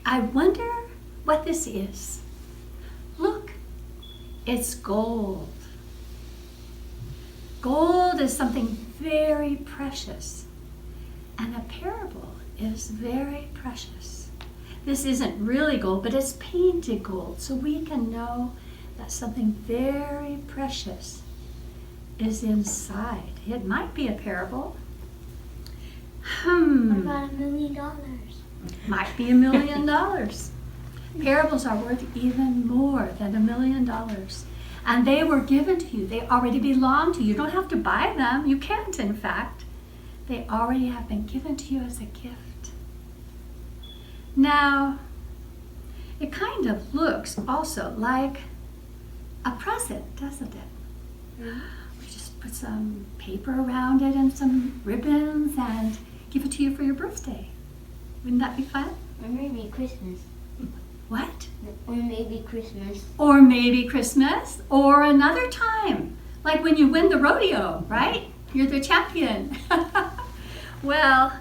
I wonder what this is. Look, it's gold. Gold is something very precious, and a parable is very precious. This isn't really gold, but it's painted gold, so we can know that something very precious is inside. It might be a parable. What about $1 million? Might be $1 million. Parables are worth even more than $1 million. And they were given to you. They already belong to you. You don't have to buy them. You can't, in fact. They already have been given to you as a gift. Now, it kind of looks also like a present, doesn't it? Mm-hmm. We just put some paper around it and some ribbons and give it to you for your birthday. Wouldn't that be fun? Or maybe Christmas. What? Or maybe Christmas. Or maybe Christmas, or another time, like when you win the rodeo, right? You're the champion. Well,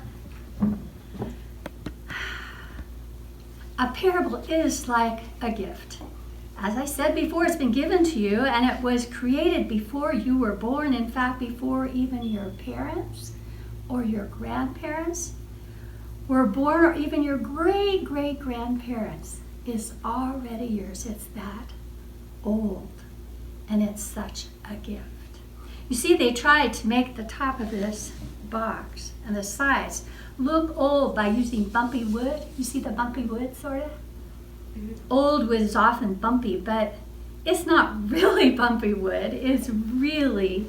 a parable is like a gift. As I said before, it's been given to you, and it was created before you were born. In fact, before even your parents or your grandparents were born, or even your great-great-grandparents is already yours. It's that old, and it's such a gift. You see, they tried to make the top of this box and the sides look old by using bumpy wood. You see the bumpy wood, sort of? Mm-hmm. Old wood is often bumpy, but it's not really bumpy wood. It's really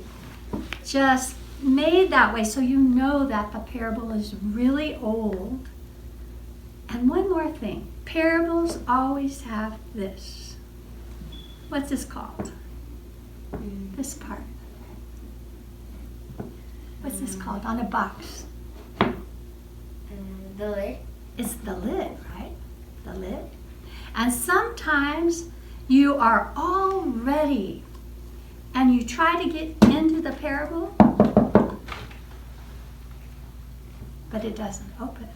just made that way so you know that the parable is really old. And one more thing. Parables always have this. What's this called? This part. What's this called on a box? The lid. It's the lid, right? The lid. And sometimes you are all ready and you try to get into the parable, but it doesn't open.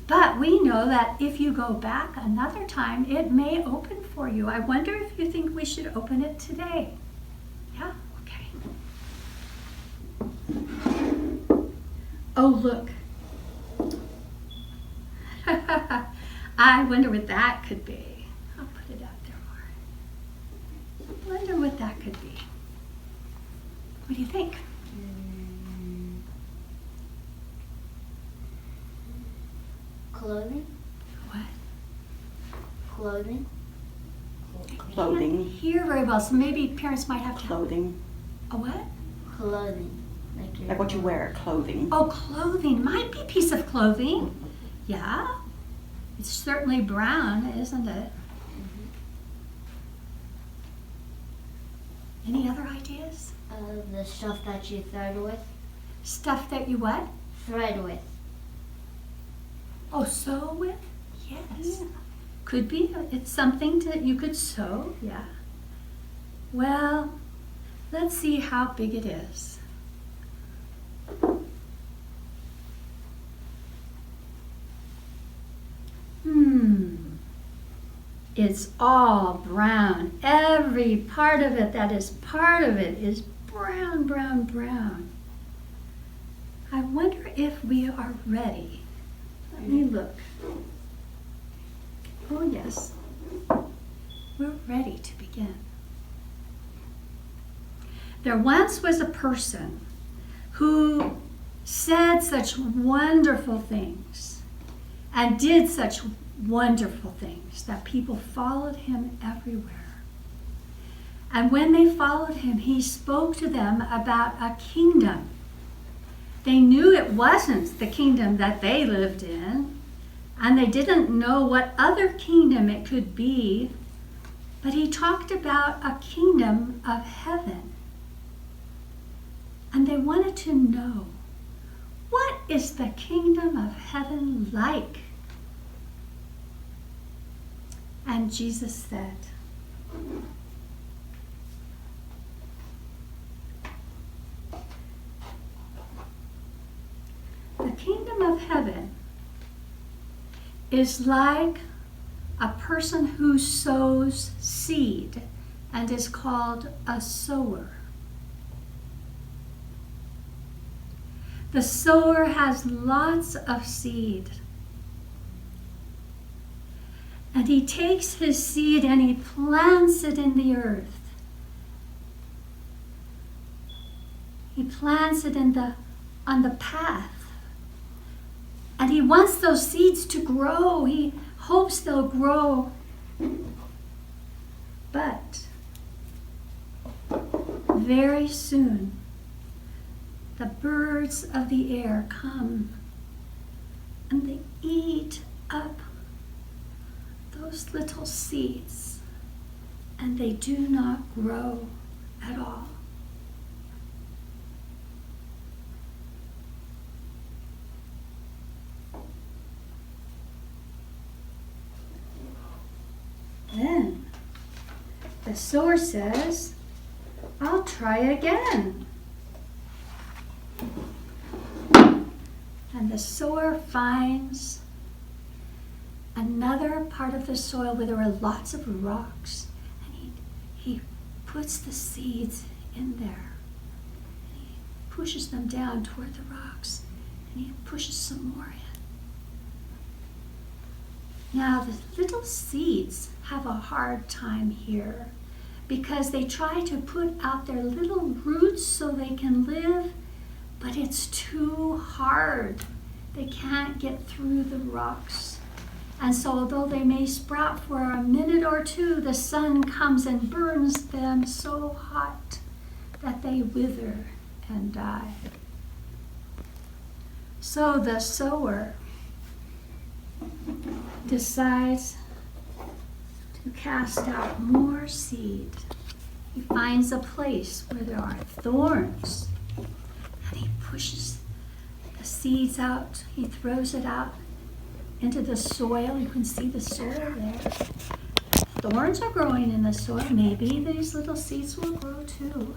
But we know that if you go back another time, it may open for you. I wonder if you think we should open it today. Yeah? Okay. Oh, look. I wonder what that could be. I'll put it out there more. I wonder what that could be. What do you think? Clothing? What? Clothing? Clothing. I can't hear very well, so maybe parents might have to. Clothing. A what? Clothing. Like what you wear, clothing. Oh, clothing. Might be a piece of clothing. Yeah. It's certainly brown, isn't it? Mm-hmm. Any other ideas? The stuff that you thread with. Stuff that you what? Thread with. Oh, sew with? Yes. Yeah. Could be. It's something that you could sew, yeah. Well, let's see how big it is. It's all brown. Every part of it that is part of it is brown, brown, brown. I wonder if we are ready. Let me look. Oh, yes. We're ready to begin. There once was a person who said such wonderful things and did such wonderful things that people followed him everywhere. And when they followed him, he spoke to them about a kingdom. They knew it wasn't the kingdom that they lived in, and they didn't know what other kingdom it could be, but he talked about a kingdom of heaven. And they wanted to know, what is the kingdom of heaven like? And Jesus said, the kingdom of heaven is like a person who sows seed and is called a sower. The sower has lots of seed. And he takes his seed and he plants it in the earth. He plants it on the path. And he wants those seeds to grow. He hopes they'll grow. But very soon, the birds of the air come and they eat up those little seeds, and they do not grow at all. Then the sower says, I'll try again. And the sower finds another part of the soil where there are lots of rocks, and he puts the seeds in there. And he pushes them down toward the rocks, and he pushes some more in. Now the little seeds have a hard time here because they try to put out their little roots so they can live, but it's too hard. They can't get through the rocks. And so although they may sprout for a minute or two, the sun comes and burns them so hot that they wither and die. So the sower decides to cast out more seed. He finds a place where there are thorns, and he pushes the seeds out. He throws it out into the soil. You can see the soil there. Thorns are growing in the soil. Maybe these little seeds will grow too.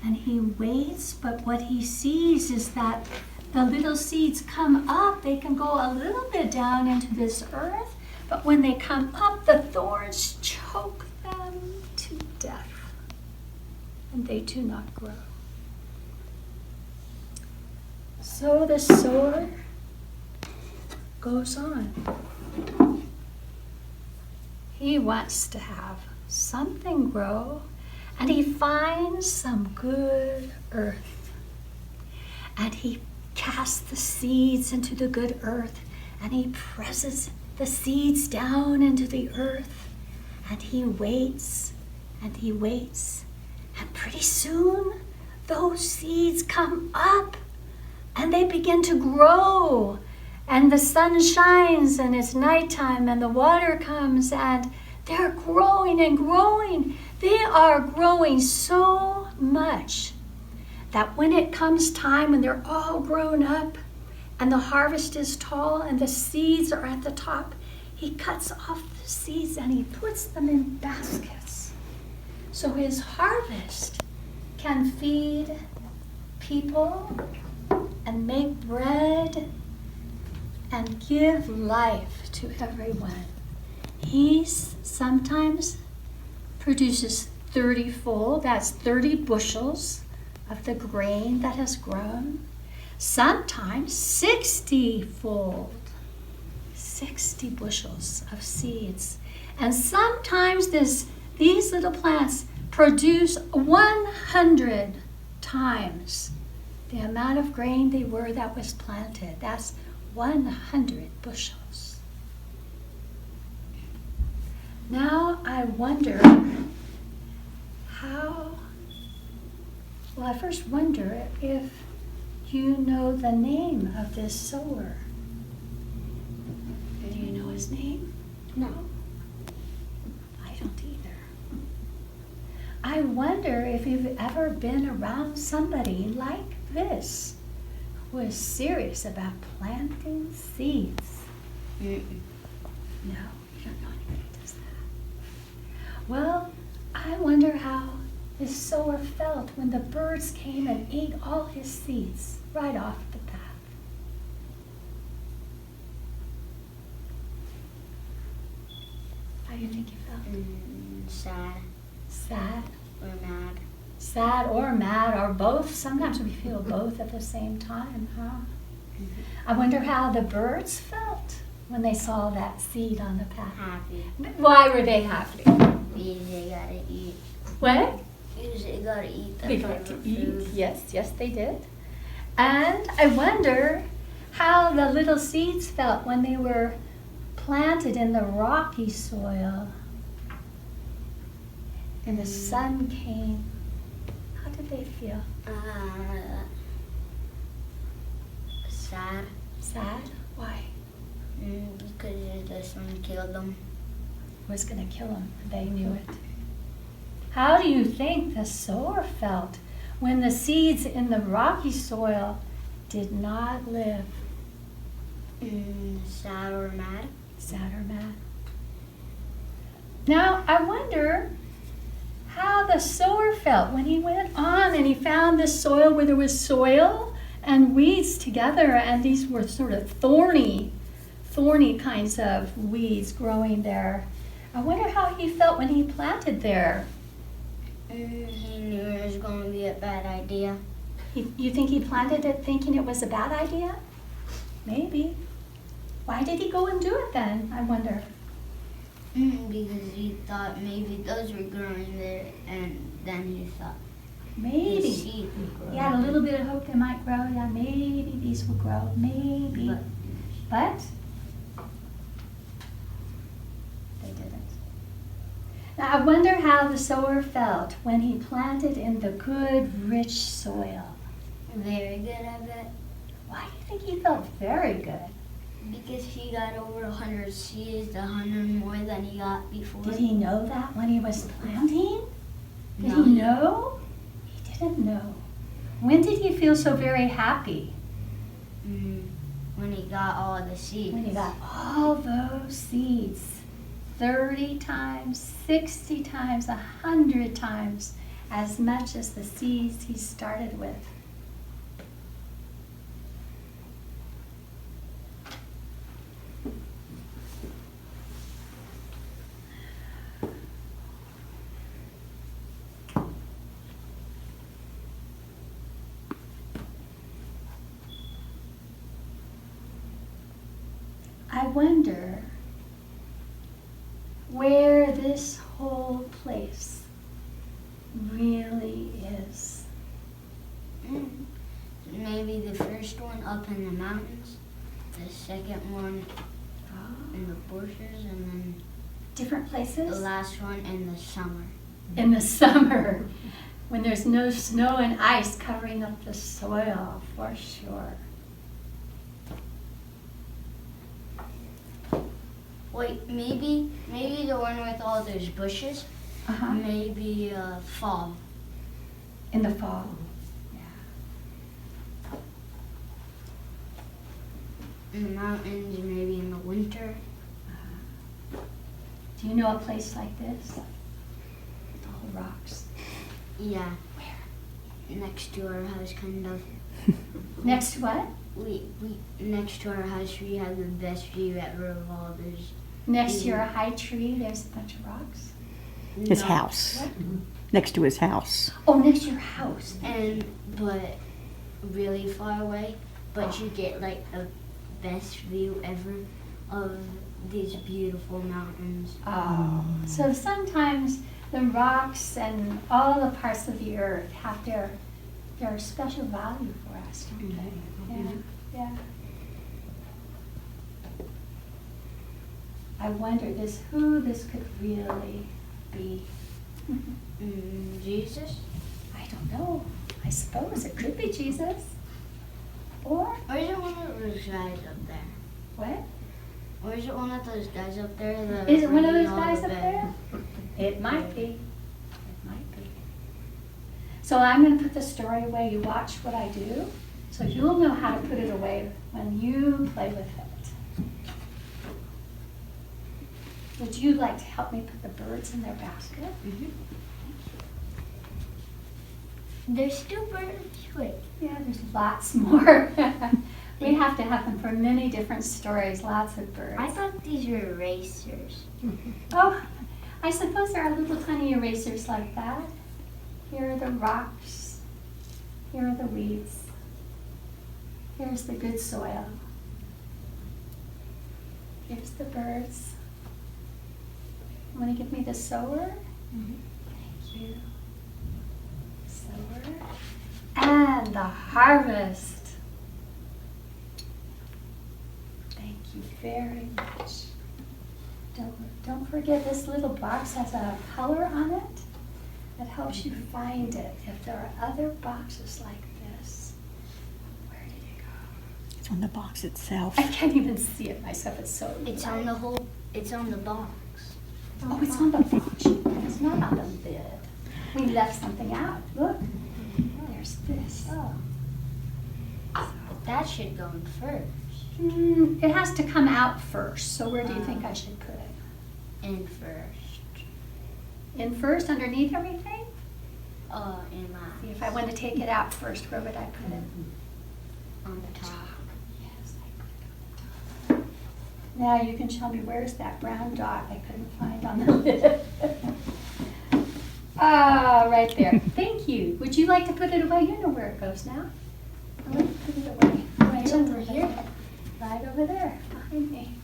And he waits, but what he sees is that the little seeds come up. They can go a little bit down into this earth, but when they come up, the thorns choke them to death, and they do not grow. So the sower goes on. He wants to have something grow, and he finds some good earth. And he casts the seeds into the good earth, and he presses the seeds down into the earth, and he waits, and he waits. And pretty soon, those seeds come up, and they begin to grow. And the sun shines, and it's nighttime, and the water comes, and they're growing and growing. They are growing so much that when it comes time, when they're all grown up, and the harvest is tall, and the seeds are at the top, he cuts off the seeds, and he puts them in baskets. So his harvest can feed people, and make bread, and give life to everyone. He sometimes produces 30-fold, that's 30 bushels of the grain that has grown. Sometimes 60-fold, 60 bushels of seeds. And sometimes these little plants produce 100 times the amount of grain that was planted. That's 100 bushels. Now I wonder I first wonder if you know the name of this sower. Do you know his name? No. I don't either. I wonder if you've ever been around somebody like this who is serious about planting seeds. Mm-mm. No, you don't know anybody who does that. Well, I wonder how this sower felt when the birds came and ate all his seeds right off the path. do you think you felt? Sad Sad? or mad. Sad or mad or both. Sometimes we feel both at the same time, huh? I wonder how the birds felt when they saw that seed on the path. Happy. Why were they happy? Because they gotta eat. What? Because they gotta eat the They got to favorite eat. food. Yes, they did. And I wonder how the little seeds felt when they were planted in the rocky soil and the sun came. How did they feel? Sad. Sad? Why? Because the sun killed them. It was going to kill them. They knew it. How do you think the sower felt when the seeds in the rocky soil did not live? Sad or mad. Sad or mad? Now, I wonder how the sower felt when he went on and he found this soil where there was soil and weeds together, and these were sort of thorny kinds of weeds growing there. I wonder how he felt when he planted there. He knew it was going to be a bad idea. You think he planted it thinking it was a bad idea? Maybe. Why did he go and do it then, I wonder? Because he thought maybe those were growing there, and then he thought the Maybe. seed would grow. He had a little bit of hope they might grow. Yeah, maybe these will grow. Maybe. But they didn't. Now, I wonder how the sower felt when he planted in the good, rich soil. Very good, I bet. Why do you think he felt very good? Because he got over 100 seeds, 100 more than he got before. Did he know that when he was planting? Did No. he know? He didn't know. When did he feel so very happy? When he got all the seeds. When he got all those seeds. 30 times, 60 times, 100 times as much as the seeds he started with. I wonder where this whole place really is. Maybe the first one up in the mountains, the second one in the bushes, and then Different places? the last one in the summer. In the summer, when there's no snow and ice covering up the soil, for sure. Wait, maybe the one with all those bushes, Uh-huh. maybe fall. In the fall. In the mountains, maybe in the winter. Do you know a place like this? All rocks. Yeah. Next to our house, kind of. Next to what? We next to our house, we have the best view ever of all those. Next to your high tree, there's a bunch of rocks. His No. house. What? Next to his house. Oh, next to your house. But really far away. But you get like the best view ever of these beautiful mountains. Oh. So sometimes the rocks and all the parts of the earth have their special value for us, don't they? Yeah. I wonder who this could really be. Jesus? I don't know. I suppose it could be Jesus. Or Or is it one of those guys up there? what? Or is it one of those guys up there that Is it one of bringing those all guys the up bed? there? It might be. It might be. So I'm going to put the story away. You watch what I do, so you'll know how to put it away when you play with it. Would you like to help me put the birds in their basket? There's still birds. Wait. Yeah, there's lots more. We have to have them for many different stories, lots of birds. I thought these were erasers. Oh, I suppose there are little tiny erasers like that. Here are the rocks. Here are the weeds. Here's the good soil. Here's the birds. Want to give me the sower? Thank you. Sower. And the harvest. Thank you very much. Don't forget this little box has a color on it that helps you find it. If there are other boxes like this, where did it go? It's on the box itself. I can't even see it myself. It's so It's light. on the whole. It's on the box. Oh, it's on the box. It's not on the lid. We left something out. Look. There's this. Oh. That should go in first. It has to come out first. So where do you think I should put it? In first. In first, underneath everything? In See, if I want to take it out first, where would I put it? on the top. Yes, I put it on the top. Now you can show me where's that brown dot I couldn't find on the lid. Ah, right there. Thank you. Would you like to put it away? You know where it goes now. I'll let you put it away. Right It's over here. Right over there, behind me.